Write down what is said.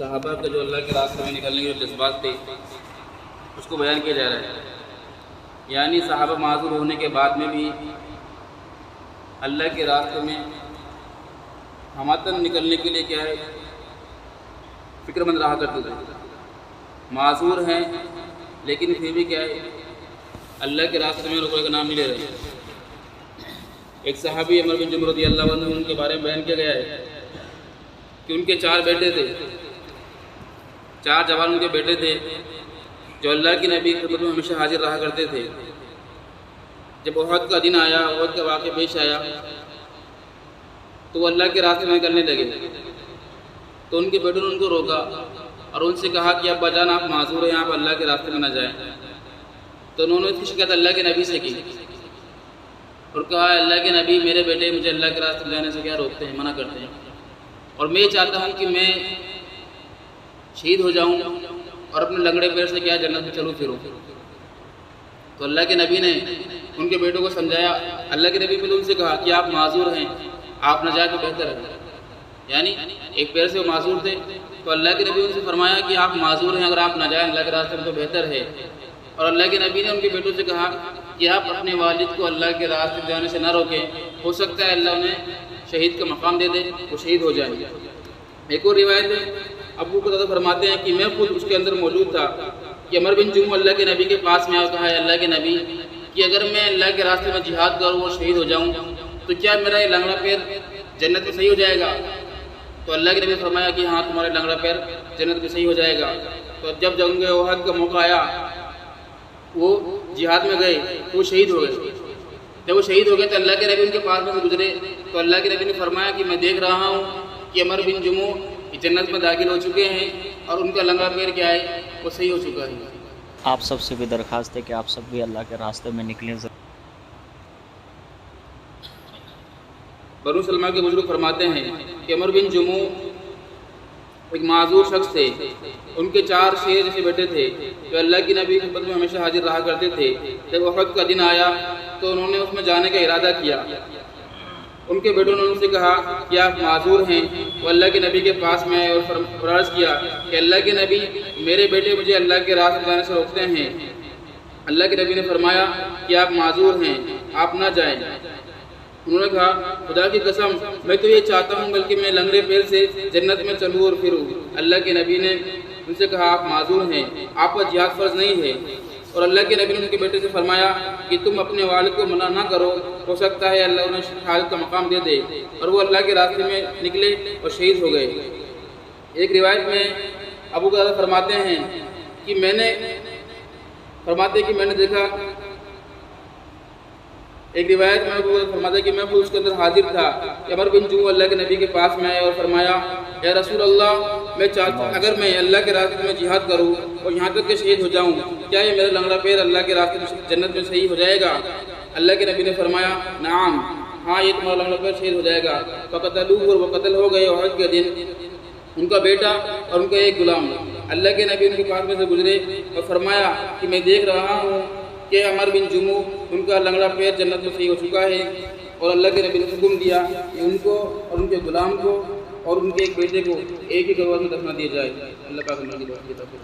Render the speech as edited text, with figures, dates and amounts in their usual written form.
صحابہ کا جو اللہ کے راستے میں نکلنے کے جو جذبات تھے اس کو بیان کیا جا رہا ہے. یعنی صحابہ معذور ہونے کے بعد میں بھی اللہ کے راستے میں ہماتن نکلنے کے لیے کیا ہے فکر مند رہا کرتے تھے. معذور ہیں لیکن پھر بھی کیا ہے اللہ کے راستے میں رکوع کا نام نہیں لے رہے. ایک صحابی عمر بن جمح رضی اللہ عنہ ان کے بارے میں بیان کیا گیا ہے کہ ان کے 4 بیٹے تھے، 4 جوان ان کے بیٹے تھے جو اللہ کے نبی کی خدمت میں ہمیشہ حاضر رہا کرتے تھے. جب احد کا دن آیا، احد کا واقعہ پیش آیا تو وہ اللہ کے راستے میں نکلنے لگے. تو ان کے بیٹوں نے ان کو روکا اور ان سے کہا کہ ابا جان آپ معذور ہیں، آپ اللہ کے راستے میں نہ جائیں. تو انہوں نے اس کی شکایت اللہ کے نبی سے کی اور کہا اللہ کے نبی میرے بیٹے مجھے اللہ کے راستے میں جانے سے کیا روکتے ہیں، منع کرتے ہیں، اور میں چاہتا ہوں کہ میں شہید ہو جاؤں اور اپنے لنگڑے پیر سے کیا جنت میں چلوں پھروں. تو اللہ کے نبی نے ان کے بیٹوں کو سمجھایا. اللہ کے نبی نے ان سے کہا کہ آپ معذور ہیں، آپ نہ جائیں تو بہتر ہے. یعنی ایک پیر سے وہ معذور تھے تو اللہ کے نبی نے ان سے فرمایا کہ آپ معذور ہیں، اگر آپ نہ جائیں اللہ کے راستے میں تو بہتر ہے. اور اللہ کے نبی نے ان کے بیٹوں سے کہا کہ آپ اپنے والد کو اللہ کے راستے میں جانے سے نہ روکیں، ہو سکتا ہے اللہ انہیں شہید کا مقام دے دے، وہ شہید ہو جائیں. ایک اور روایت ہے ابو قتادہ فرماتے ہیں کہ میں خود اس کے اندر موجود تھا کہ عمر بن جمح اللہ کے نبی کے پاس میں آیا، کہا ہے اللہ کے نبی کہ اگر میں اللہ کے راستے میں جہاد کروں اور شہید ہو جاؤں تو کیا میرا یہ لنگڑا پیر جنت میں صحیح ہو جائے گا؟ تو اللہ کے نبی نے فرمایا کہ ہاں تمہارا لنگڑا پیر جنت میں صحیح ہو جائے گا. تو جب جنگ احد کا موقع آیا وہ جہاد میں گئے تو وہ شہید ہو گئے. جب وہ شہید ہو گئے تو اللہ کے نبی ان کے پاس میں سے گزرے تو اللہ کے نبی نے فرمایا کہ میں دیکھ رہا ہوں کہ عمر بن جمح جنت میں داخل ہو چکے ہیں اور ان کا لنگڑا پیر کیا ہے وہ صحیح ہو چکا ہے. آپ سب سے بھی درخواست ہے کہ آپ سب بھی اللہ کے راستے میں نکلیں. بنو سلمہ کے بزرگ فرماتے ہیں کہ عمر بن جمح ایک معذور شخص تھے. ان کے 4 شیر جیسے بیٹے تھے جو اللہ کی نبی کی خدمت میں ہمیشہ حاضر رہا کرتے تھے. جب احد کا دن آیا تو انہوں نے اس میں جانے کا ارادہ کیا. ان کے بیٹوں نے ان سے کہا کہ آپ معذور ہیں. وہ اللہ کے نبی کے پاس میں آئے اور عرض کیا کہ اللہ کے نبی میرے بیٹے مجھے اللہ کے راستے جانے سے روکتے ہیں. اللہ کے نبی نے فرمایا کہ آپ معذور ہیں، آپ نہ جائیں. انہوں نے کہا خدا کی قسم میں تو یہ چاہتا ہوں بلکہ میں لنگڑے پیر سے جنت میں چلوں اور پھروں. اللہ کے نبی نے ان سے کہا آپ معذور ہیں، آپ پر جہاد فرض نہیں ہے. اور اللہ کے نبی نے ان کے بیٹے سے فرمایا کہ تم اپنے والد کو منع نہ کرو، ہو سکتا ہے اللہ انہیں شہادت کا مقام دے دے. اور وہ اللہ کے راستے میں نکلے اور شہید ہو گئے. ایک روایت میں ابو قتادہ فرماتے ہیں کہ میں نے دیکھا، ایک روایت میں ابو قتادہ فرماتا ہے کہ میں خود اس کے اندر حاضر تھا کہ عمر بن جمح اللہ کے نبی کے پاس میں آئے اور فرمایا اے رسول اللہ میں چاہتا ہوں اگر میں اللہ کے راستے میں جہاد کروں اور یہاں تک کہ شہید ہو جاؤں کیا یہ میرا لنگڑا پیر اللہ کے راستے میں جنت میں صحیح ہو جائے گا؟ اللہ کے نبی نے فرمایا نعم، ہاں یہ تمہارا لنگڑا پیر شہید ہو جائے گا. فقتلوہ، اور وہ قتل ہو گئے احد کے دن، ان کا بیٹا اور ان کا ایک غلام. اللہ کے نبی ان کے پاس میں سے گزرے اور فرمایا کہ میں دیکھ رہا ہوں کہ عمر بن جمح ان کا لنگڑا پیر جنت میں صحیح ہو چکا ہے. اور اللہ کے نبی نے حکم دیا کہ ان کو اور ان کے غلام کو اور ان کے ایک بیٹے کو ایک ہی گروہ میں دفنا دیا جائے. اللہ پاک ان کی دعا کی توفیق.